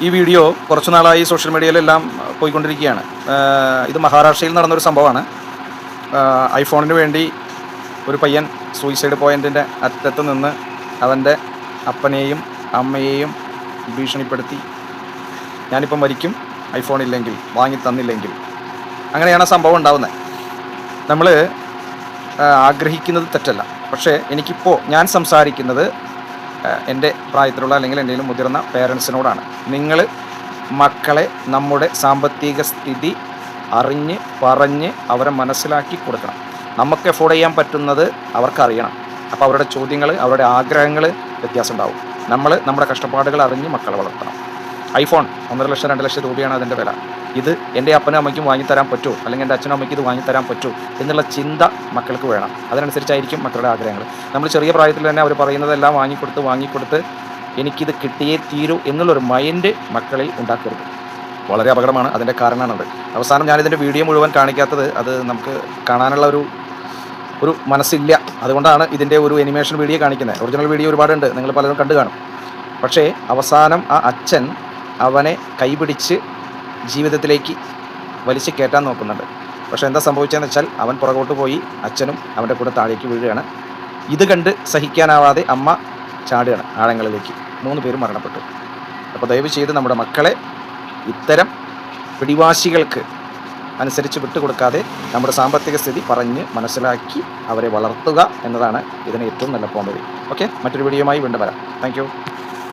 ഈ വീഡിയോ കുറച്ച് നാളായി സോഷ്യൽ മീഡിയയിലെല്ലാം പോയിക്കൊണ്ടിരിക്കുകയാണ്. ഇത് മഹാരാഷ്ട്രയിൽ നടന്നൊരു സംഭവമാണ്. ഐഫോണിന് വേണ്ടി ഒരു പയ്യൻ സൂയിസൈഡ് പോയിൻറ്റിൻ്റെ അറ്റത്ത് നിന്ന് അവൻ്റെ അപ്പനെയും അമ്മയെയും ഭീഷണിപ്പെടുത്തി, ഞാനിപ്പം മരിക്കും ഐഫോൺ ഇല്ലെങ്കിൽ, വാങ്ങി തന്നില്ലെങ്കിൽ. അങ്ങനെയാണ് ആ സംഭവം ഉണ്ടാവുന്നത്. നമ്മൾ ആഗ്രഹിക്കുന്നത് തെറ്റല്ല, പക്ഷേ എനിക്കിപ്പോൾ ഞാൻ സംസാരിക്കുന്നത് എൻ്റെ പ്രായത്തിലുള്ള അല്ലെങ്കിൽ എന്തെങ്കിലും മുതിർന്ന പേരൻസിനോടാണ്. നിങ്ങൾ മക്കളെ നമ്മുടെ സാമ്പത്തിക സ്ഥിതി അറിഞ്ഞ് പറഞ്ഞ് അവരെ മനസ്സിലാക്കി കൊടുക്കണം. നമുക്ക് എഫോർഡ് ചെയ്യാൻ പറ്റുന്നത് അവർക്കറിയണം. അപ്പോൾ അവരുടെ ചോദ്യങ്ങൾ, അവരുടെ ആഗ്രഹങ്ങൾ വ്യത്യാസം ഉണ്ടാവും. നമ്മൾ നമ്മുടെ കഷ്ടപ്പാടുകൾ അറിഞ്ഞ് മക്കളെ വളർത്തണം. ഐഫോൺ 1.5 ലക്ഷം 2 ലക്ഷം രൂപയാണ് അതിൻ്റെ വില. ഇത് എൻ്റെ അപ്പനും അമ്മയ്ക്കും വാങ്ങിത്തരാൻ പറ്റുമോ, അല്ലെങ്കിൽ എൻ്റെ അച്ഛനും അമ്മയ്ക്ക് ഇത് വാങ്ങിത്തരാൻ പറ്റുമോ എന്നുള്ള ചിന്ത മക്കൾക്ക് വേണം. അതിനനുസരിച്ചായിരിക്കും മക്കളുടെ ആഗ്രഹങ്ങൾ. നമ്മൾ ചെറിയ പ്രായത്തിൽ തന്നെ അവർ പറയുന്നതെല്ലാം വാങ്ങിക്കൊടുത്ത് എനിക്കിത് കിട്ടിയേ തീരൂ എന്നുള്ളൊരു മൈൻഡ് മക്കളിൽ ഉണ്ടാക്കരുത്. വളരെ അപകടമാണ്. അതിൻ്റെ കാരണമാണത്. അവസാനം ഞാനിതിൻ്റെ വീഡിയോ മുഴുവൻ കാണിക്കാത്തത്, അത് നമുക്ക് കാണാനുള്ള ഒരു മനസ്സില്ല. അതുകൊണ്ടാണ് ഇതിൻ്റെ ഒരു അനിമേഷൻ വീഡിയോ കാണിക്കുന്നത്. ഒറിജിനൽ വീഡിയോ ഒരുപാടുണ്ട്, നിങ്ങൾ പലരും കണ്ടു കാണും. പക്ഷേ അവസാനം ആ അച്ഛൻ അവനെ കൈപിടിച്ച് ജീവിതത്തിലേക്ക് വലിച്ചു കയറ്റാൻ നോക്കുന്നുണ്ട്. പക്ഷേ എന്താ സംഭവിച്ചതെന്ന് വെച്ചാൽ, അവൻ പുറകോട്ട് പോയി, അച്ഛനും അവൻ്റെ കൂടെ താഴേക്ക് വീഴുകയാണ്. ഇത് കണ്ട് സഹിക്കാനാവാതെ അമ്മ ചാടുകയാണ് ആഴങ്ങളിലേക്ക്. 3 പേരും മരണപ്പെട്ടു. അപ്പോൾ ദയവ് ചെയ്ത് നമ്മുടെ മക്കളെ ഇത്തരം പിടിവാശികൾക്ക് അനുസരിച്ച് വിട്ടുകൊടുക്കാതെ നമ്മുടെ സാമ്പത്തിക സ്ഥിതി പറഞ്ഞ് മനസ്സിലാക്കി അവരെ വളർത്തുക എന്നതാണ് ഇതിന് ഏറ്റവും നല്ല പോംവഴി. ഓക്കെ, മറ്റൊരു വീഡിയോയുമായി വീണ്ടും വരാം. Thank you.